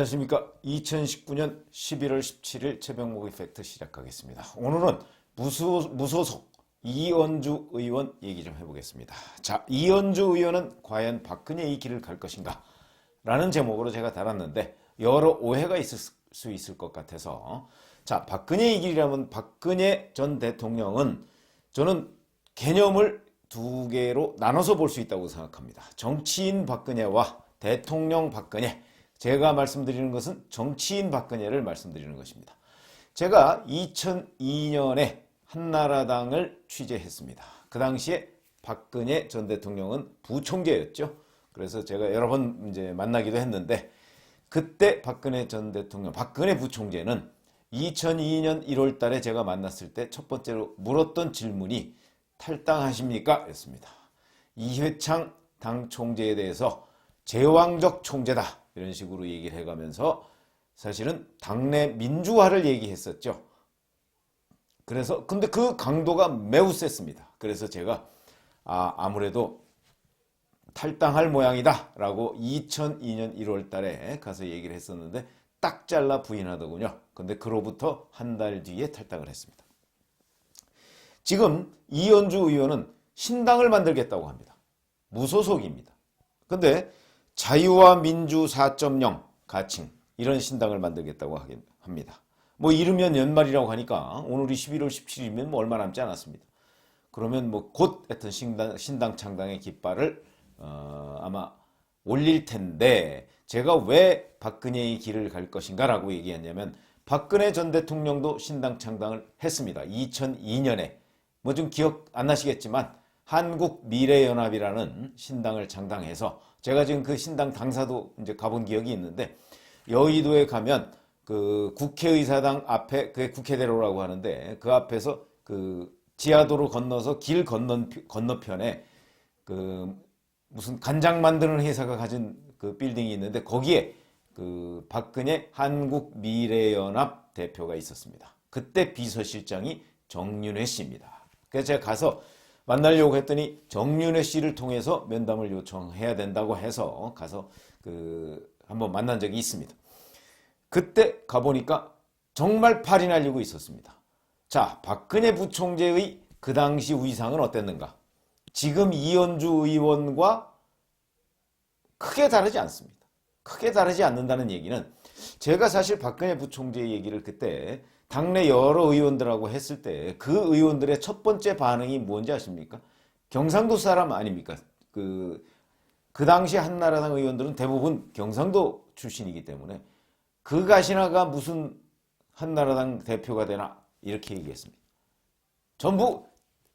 안녕하십니까. 2019년 11월 17일 최병목의 팩트 시작하겠습니다. 오늘은 무소속 이현주 의원 얘기 좀 해보겠습니다. 자, 이현주 의원은 과연 박근혜의 길을 갈 것인가? 라는 제목으로 제가 달았는데 여러 오해가 있을 수 있을 것 같아서, 자, 박근혜의 길이라면 박근혜 전 대통령은 저는 개념을 두 개로 나눠서 볼 수 있다고 생각합니다. 정치인 박근혜와 대통령 박근혜. 제가 말씀드리는 것은 정치인 박근혜를 말씀드리는 것입니다. 제가 2002년에 한나라당을 취재했습니다. 그 당시에 박근혜 전 대통령은 부총재였죠. 그래서 제가 여러 번 이제 만나기도 했는데, 그때 박근혜 전 대통령, 박근혜 부총재는 2002년 1월 달에 제가 만났을 때 첫 번째로 물었던 질문이 탈당하십니까? 였습니다. 이회창 당 총재에 대해서 제왕적 총재다, 이런 식으로 얘기를 해가면서 사실은 당내 민주화를 얘기했었죠. 그래서 근데 그 강도가 매우 셌습니다. 그래서 제가 아무래도 탈당할 모양이다 라고 2002년 1월 달에 가서 얘기를 했었는데 딱 잘라 부인하더군요. 근데 그로부터 한 달 뒤에 탈당을 했습니다. 지금 이현주 의원은 신당을 만들겠다고 합니다. 무소속입니다. 근데 자유와 민주 4.0 가칭, 이런 신당을 만들겠다고 합니다. 뭐 이르면 연말이라고 하니까 오늘이 11월 17일이면 뭐 얼마 남지 않았습니다. 그러면 뭐 곧 하여튼 신당 창당의 깃발을 아마 올릴 텐데, 제가 왜 박근혜의 길을 갈 것인가 라고 얘기했냐면, 박근혜 전 대통령도 신당 창당을 했습니다. 2002년에 뭐 좀 기억 안 나시겠지만 한국미래연합이라는 신당을 창당해서, 제가 지금 그 신당 당사도 이제 가본 기억이 있는데, 여의도에 가면 그 국회의사당 앞에, 그게 국회대로라고 하는데, 그 앞에서 그 지하도로 건너서 길 건너편에 그 무슨 간장 만드는 회사가 가진 그 빌딩이 있는데, 거기에 그 박근혜 한국미래연합 대표가 있었습니다. 그때 비서실장이 정윤회 씨입니다. 그래서 제가 가서 만나려고 했더니 정윤회 씨를 통해서 면담을 요청해야 된다고 해서 가서 한번 만난 적이 있습니다. 그때 가보니까 정말 팔이 날리고 있었습니다. 자, 박근혜 부총재의 그 당시 위상은 어땠는가? 지금 이현주 의원과 크게 다르지 않습니다. 크게 다르지 않는다는 얘기는, 제가 사실 박근혜 부총재 얘기를 그때 당내 여러 의원들하고 했을 때 그 의원들의 첫 번째 반응이 뭔지 아십니까? 경상도 사람 아닙니까? 그 당시 한나라당 의원들은 대부분 경상도 출신이기 때문에 그 가시나가 무슨 한나라당 대표가 되나, 이렇게 얘기했습니다. 전부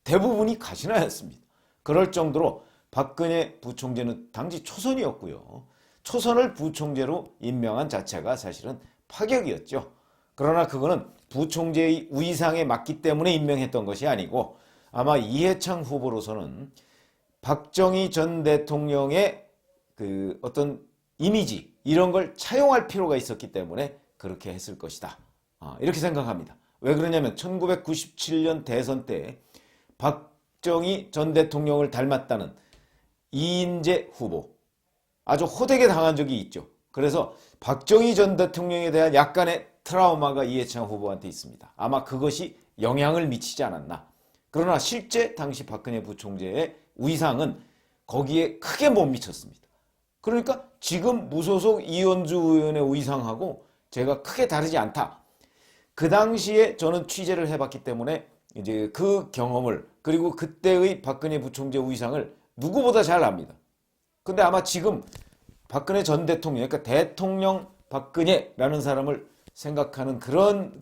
대부분이 가시나였습니다. 그럴 정도로 박근혜 부총재는 당시 초선이었고요. 초선을 부총재로 임명한 자체가 사실은 파격이었죠. 그러나 그거는 부총재의 위상에 맞기 때문에 임명했던 것이 아니고, 아마 이해창 후보로서는 박정희 전 대통령의 그 어떤 이미지, 이런 걸 차용할 필요가 있었기 때문에 그렇게 했을 것이다, 이렇게 생각합니다. 왜 그러냐면 1997년 대선 때 박정희 전 대통령을 닮았다는 이인재 후보, 아주 호되게 당한 적이 있죠. 그래서 박정희 전 대통령에 대한 약간의 트라우마가 이해창 후보한테 있습니다. 아마 그것이 영향을 미치지 않았나. 그러나 실제 당시 박근혜 부총재의 위상은 거기에 크게 못 미쳤습니다. 그러니까 지금 무소속 이현주 의원의 위상하고 제가 크게 다르지 않다. 그 당시에 저는 취재를 해봤기 때문에 이제 그 경험을, 그리고 그때의 박근혜 부총재 위상을 누구보다 잘 압니다. 근데 아마 지금 박근혜 전 대통령, 그러니까 대통령 박근혜라는 사람을 생각하는 그런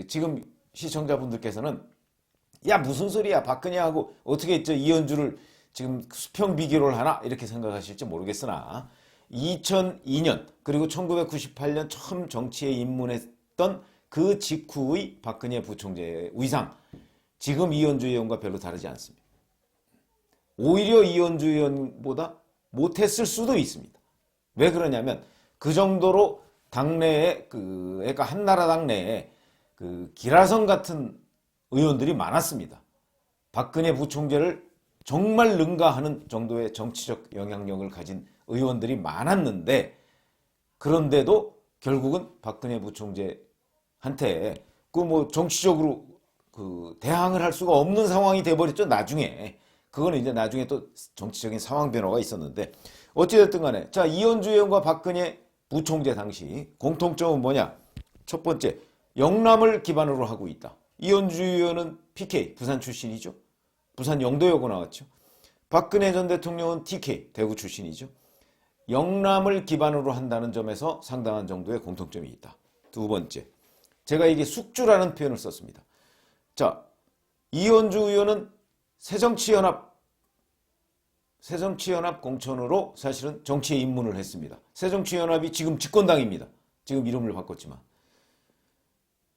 지금 시청자분들께서는, 야, 무슨 소리야, 박근혜하고 어떻게 이현주를 지금 수평 비교를 하나, 이렇게 생각하실지 모르겠으나, 2002년 그리고 1998년 처음 정치에 입문했던 그 직후의 박근혜 부총재의 위상, 지금 이현주 의원과 별로 다르지 않습니다. 오히려 이현주 의원보다 못했을 수도 있습니다. 왜 그러냐면 그 정도로 당내에 그러니까 한나라당 내에 기라성 같은 의원들이 많았습니다. 박근혜 부총재를 정말 능가하는 정도의 정치적 영향력을 가진 의원들이 많았는데, 그런데도 결국은 박근혜 부총재한테 그 뭐 정치적으로 그 대항을 할 수가 없는 상황이 돼버렸죠. 나중에 그거는 이제 나중에 또 정치적인 상황 변화가 있었는데 어찌됐든 간에 자 이현주 의원과 박근혜 부총재 당시 공통점은 뭐냐? 첫 번째 영남을 기반으로 하고 있다. 이현주 의원은 PK 부산 출신이죠. 부산 영도여고 나왔죠. 박근혜 전 대통령은 TK 대구 출신이죠. 영남을 기반으로 한다는 점에서 상당한 정도의 공통점이 있다. 두 번째, 제가 이게 숙주라는 표현을 썼습니다. 자, 이현주 의원은 새정치연합 공천으로 사실은 정치에 입문을 했습니다. 새정치연합이 지금 집권당입니다. 지금 이름을 바꿨지만.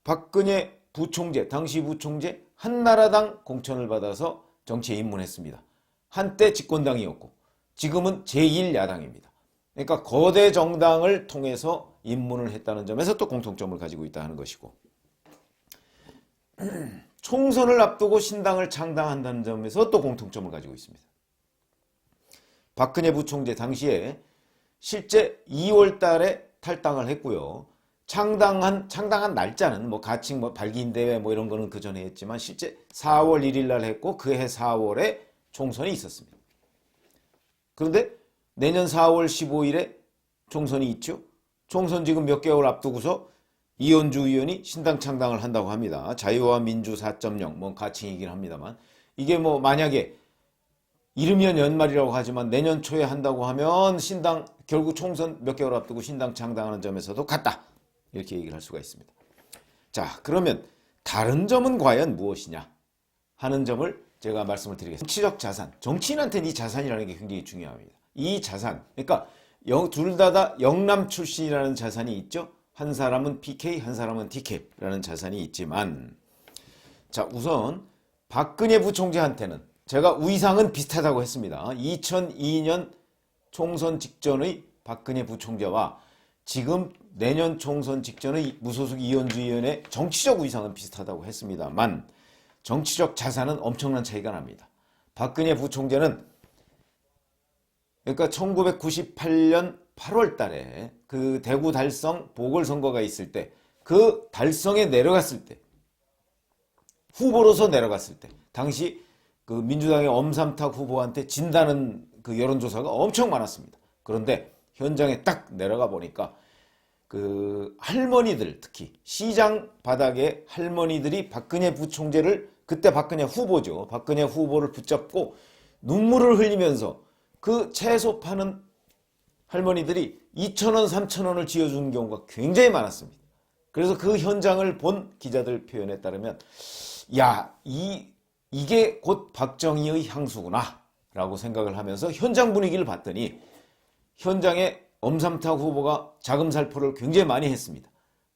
박근혜 부총재, 당시 부총재 한나라당 공천을 받아서 정치에 입문했습니다. 한때 집권당이었고 지금은 제1야당입니다. 그러니까 거대 정당을 통해서 입문을 했다는 점에서 또 공통점을 가지고 있다 하는 것이고 총선을 앞두고 신당을 창당한다는 점에서 또 공통점을 가지고 있습니다. 박근혜 부총재 당시에 실제 2월 달에 탈당을 했고요. 창당한 날짜는 뭐 가칭 뭐 발기인 대회 뭐 이런 거는 그 전에 했지만 실제 4월 1일 날 했고 그해 4월에 총선이 있었습니다. 그런데 내년 4월 15일에 총선이 있죠. 총선 지금 몇 개월 앞두고서 이현주 의원이 신당 창당을 한다고 합니다. 자유와 민주 4.0 뭐 가칭이긴 합니다만 이게 뭐 만약에 이르면 연말이라고 하지만 내년 초에 한다고 하면 신당 결국 총선 몇 개월 앞두고 신당 창당하는 점에서도 같다. 이렇게 얘기를 할 수가 있습니다. 자, 그러면 다른 점은 과연 무엇이냐 하는 점을 제가 말씀을 드리겠습니다. 정치적 자산, 정치인한테는 이 자산이라는 게 굉장히 중요합니다. 이 자산, 그러니까 둘 다 영남 출신이라는 자산이 있죠. 한 사람은 PK, 한 사람은 TK라는 자산이 있지만 자, 우선 박근혜 부총재한테는 제가 위상은 비슷하다고 했습니다. 2002년 총선 직전의 박근혜 부총재와 지금 내년 총선 직전의 무소속 이현주 의원의 정치적 위상은 비슷하다고 했습니다만 정치적 자산은 엄청난 차이가 납니다. 박근혜 부총재는 그러니까 1998년 8월 달에 그 대구 달성 보궐선거가 있을 때 그 달성에 내려갔을 때 후보로서 내려갔을 때 당시 그 민주당의 엄삼탁 후보한테 진다는 그 여론조사가 엄청 많았습니다. 그런데 현장에 딱 내려가 보니까 그 할머니들 특히 시장 바닥에 할머니들이 박근혜 부총재를 그때 박근혜 후보죠. 박근혜 후보를 붙잡고 눈물을 흘리면서 그 채소 파는 할머니들이 2,000원, 3,000원을 쥐어주는 경우가 굉장히 많았습니다. 그래서 그 현장을 본 기자들 표현에 따르면 야, 이게 곧 박정희의 향수구나 라고 생각을 하면서 현장 분위기를 봤더니 현장에 엄삼탁 후보가 자금 살포를 굉장히 많이 했습니다.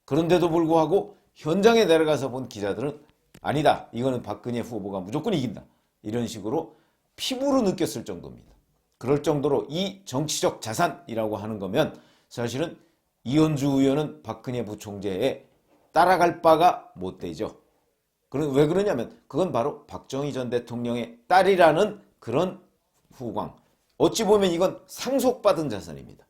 그런데도 불구하고 현장에 내려가서 본 기자들은 아니다, 이거는 박근혜 후보가 무조건 이긴다, 이런 식으로 피부로 느꼈을 정도입니다. 그럴 정도로 이 정치적 자산이라고 하는 거면 사실은 이현주 의원은 박근혜 부총재에 따라갈 바가 못 되죠. 왜 그러냐면 그건 바로 박정희 전 대통령의 딸이라는 그런 후광. 어찌 보면 이건 상속받은 자산입니다.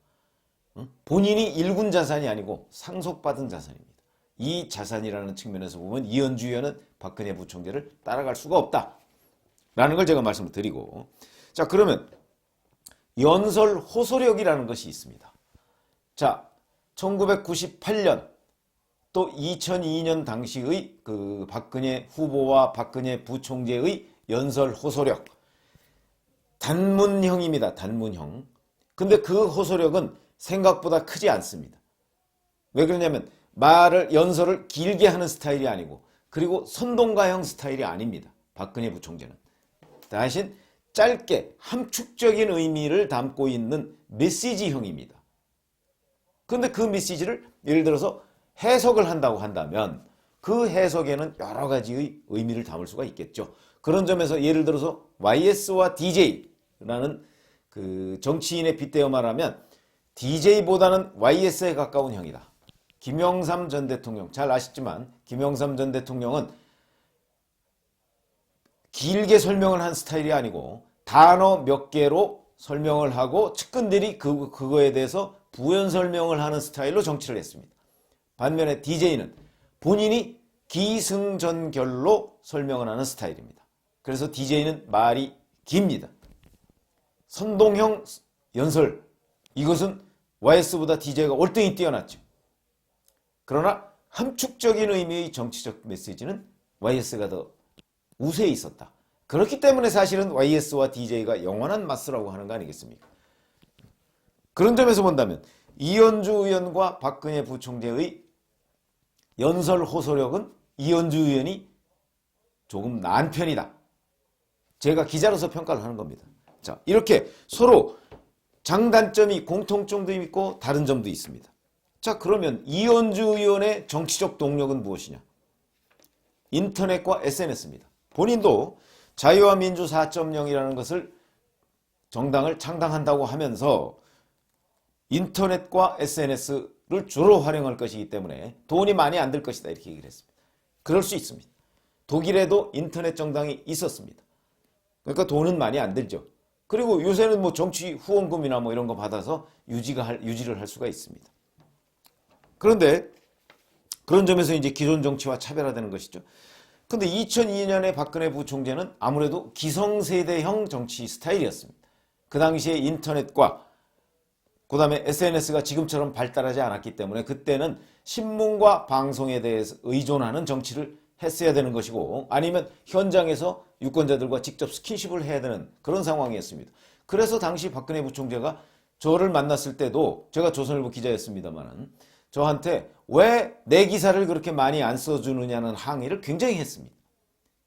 본인이 일군 자산이 아니고 상속받은 자산입니다. 이 자산이라는 측면에서 보면 이현주 의원은 박근혜 부총재를 따라갈 수가 없다라는 걸 제가 말씀을 드리고, 자, 그러면 연설 호소력이라는 것이 있습니다. 자, 1998년 또 2002년 당시의 그 박근혜 후보와 박근혜 부총재의 연설 호소력, 단문형입니다. 단문형. 근데 그 호소력은 생각보다 크지 않습니다. 왜 그러냐면 연설을 길게 하는 스타일이 아니고, 그리고 선동가형 스타일이 아닙니다. 박근혜 부총재는. 대신 짧게 함축적인 의미를 담고 있는 메시지형입니다. 그런데 그 메시지를 예를 들어서 해석을 한다고 한다면 그 해석에는 여러 가지의 의미를 담을 수가 있겠죠. 그런 점에서 예를 들어서 YS와 DJ라는 그 정치인에 빗대어 말하면 DJ보다는 YS에 가까운 형이다. 김영삼 전 대통령 잘 아시지만 김영삼 전 대통령은 길게 설명을 한 스타일이 아니고 단어 몇 개로 설명을 하고 측근들이 그거에 대해서 부연 설명을 하는 스타일로 정치를 했습니다. 반면에 DJ는 본인이 기승전결로 설명을 하는 스타일입니다. 그래서 DJ는 말이 깁니다. 선동형 연설, 이것은 YS보다 DJ가 월등히 뛰어났죠. 그러나 함축적인 의미의 정치적 메시지는 YS가 더 우세에 있었다. 그렇기 때문에 사실은 YS와 DJ가 영원한 맞서라고 하는 거 아니겠습니까? 그런 점에서 본다면 이현주 의원과 박근혜 부총재의 연설 호소력은 이현주 의원이 조금 나은 편이다. 제가 기자로서 평가를 하는 겁니다. 자, 이렇게 서로 장단점이 공통점도 있고 다른 점도 있습니다. 자, 그러면 이현주 의원의 정치적 동력은 무엇이냐? 인터넷과 SNS입니다. 본인도 자유와 민주 4.0이라는 것을 정당을 창당한다고 하면서 인터넷과 SNS를 주로 활용할 것이기 때문에 돈이 많이 안 들 것이다 이렇게 얘기를 했습니다. 그럴 수 있습니다. 독일에도 인터넷 정당이 있었습니다. 그러니까 돈은 많이 안 들죠. 그리고 요새는 뭐 정치 후원금이나 뭐 이런 거 받아서 유지를 할 수가 있습니다. 그런데 그런 점에서 이제 기존 정치와 차별화되는 것이죠. 근데 2002년에 박근혜 부총재는 아무래도 기성세대형 정치 스타일이었습니다. 그 당시에 인터넷과 그 다음에 SNS가 지금처럼 발달하지 않았기 때문에 그때는 신문과 방송에 대해서 의존하는 정치를 했어야 되는 것이고 아니면 현장에서 유권자들과 직접 스킨십을 해야 되는 그런 상황이었습니다. 그래서 당시 박근혜 부총재가 저를 만났을 때도 제가 조선일보 기자였습니다만 저한테 왜 내 기사를 그렇게 많이 안 써주느냐는 항의를 굉장히 했습니다.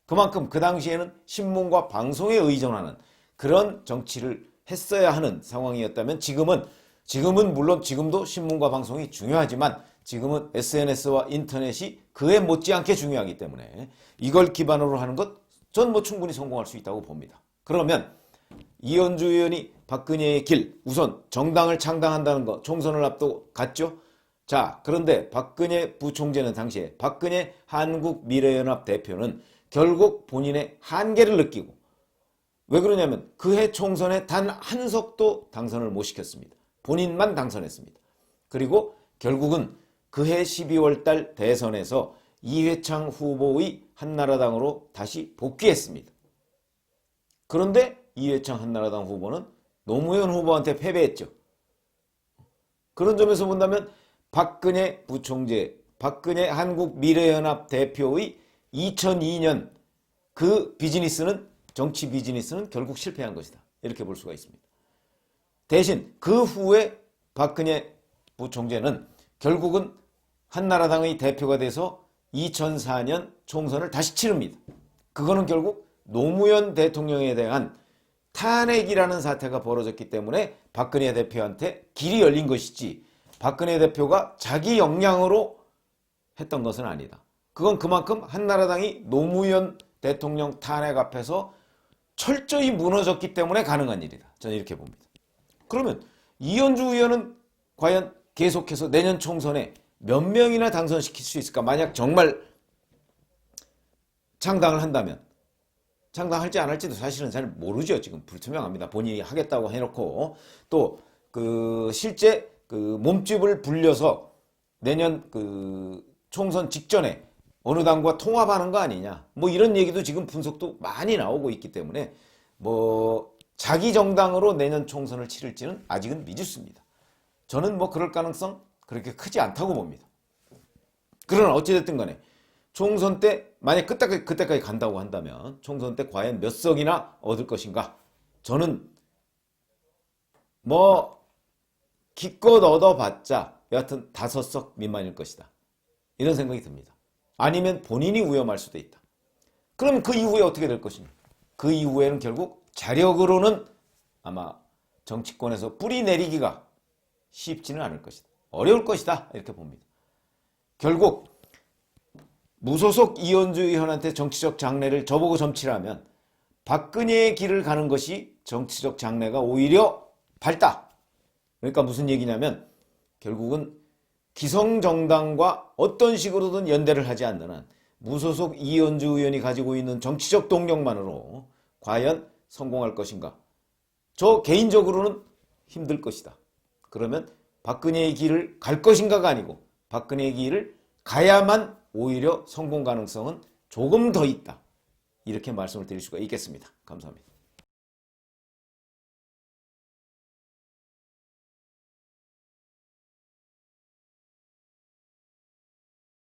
그만큼 그 당시에는 신문과 방송에 의존하는 그런 정치를 했어야 하는 상황이었다면 지금은 물론 지금도 신문과 방송이 중요하지만 지금은 SNS와 인터넷이 그에 못지않게 중요하기 때문에 이걸 기반으로 하는 것 전 뭐 충분히 성공할 수 있다고 봅니다. 그러면 이현주 의원이 박근혜의 길 우선 정당을 창당한다는 거 총선을 앞두고 갔죠. 자, 그런데 박근혜 부총재는 당시에 박근혜 한국미래연합 대표는 결국 본인의 한계를 느끼고 왜 그러냐면 그해 총선에 단 한 석도 당선을 못 시켰습니다. 본인만 당선했습니다. 그리고 결국은 그해 12월 달 대선에서 이회창 후보의 한나라당으로 다시 복귀했습니다. 그런데 이회창 한나라당 후보는 노무현 후보한테 패배했죠. 그런 점에서 본다면 박근혜 부총재, 박근혜 한국미래연합 대표의 2002년 그 비즈니스는 정치 비즈니스는 결국 실패한 것이다. 이렇게 볼 수가 있습니다. 대신 그 후에 박근혜 부총재는 결국은 한나라당의 대표가 돼서 2004년 총선을 다시 치릅니다. 그거는 결국 노무현 대통령에 대한 탄핵이라는 사태가 벌어졌기 때문에 박근혜 대표한테 길이 열린 것이지 박근혜 대표가 자기 역량으로 했던 것은 아니다. 그건 그만큼 한나라당이 노무현 대통령 탄핵 앞에서 철저히 무너졌기 때문에 가능한 일이다. 저는 이렇게 봅니다. 그러면 이현주 의원은 과연 계속해서 내년 총선에 몇 명이나 당선시킬 수 있을까? 만약 정말 창당을 한다면 창당할지 안 할지도 사실은 잘 모르죠. 지금 불투명합니다. 본인이 하겠다고 해놓고 또 그 실제 그 몸집을 불려서 내년 그 총선 직전에 어느 당과 통합하는 거 아니냐. 뭐 이런 얘기도 지금 분석도 많이 나오고 있기 때문에 뭐 자기 정당으로 내년 총선을 치를지는 아직은 미지수입니다. 저는 뭐 그럴 가능성 그렇게 크지 않다고 봅니다. 그러나 어찌됐든 간에 총선 때 만약 그때까지 간다고 한다면 총선 때 과연 몇 석이나 얻을 것인가? 저는 뭐 기껏 얻어봤자 여하튼 5석 미만일 것이다. 이런 생각이 듭니다. 아니면 본인이 위험할 수도 있다. 그럼 그 이후에 어떻게 될 것이냐? 그 이후에는 결국 자력으로는 아마 정치권에서 뿌리 내리기가 쉽지는 않을 것이다. 어려울 것이다. 이렇게 봅니다. 결국 무소속 이현주 의원한테 정치적 장래를 저보고 점치라면 박근혜의 길을 가는 것이 정치적 장래가 오히려 밝다. 그러니까 무슨 얘기냐면 결국은 기성정당과 어떤 식으로든 연대를 하지 않는 한 무소속 이현주 의원이 가지고 있는 정치적 동력만으로 과연 성공할 것인가? 저 개인적으로는 힘들 것이다. 그러면 박근혜의 길을 갈 것인가가 아니고 박근혜의 길을 가야만 오히려 성공 가능성은 조금 더 있다. 이렇게 말씀을 드릴 수가 있겠습니다. 감사합니다.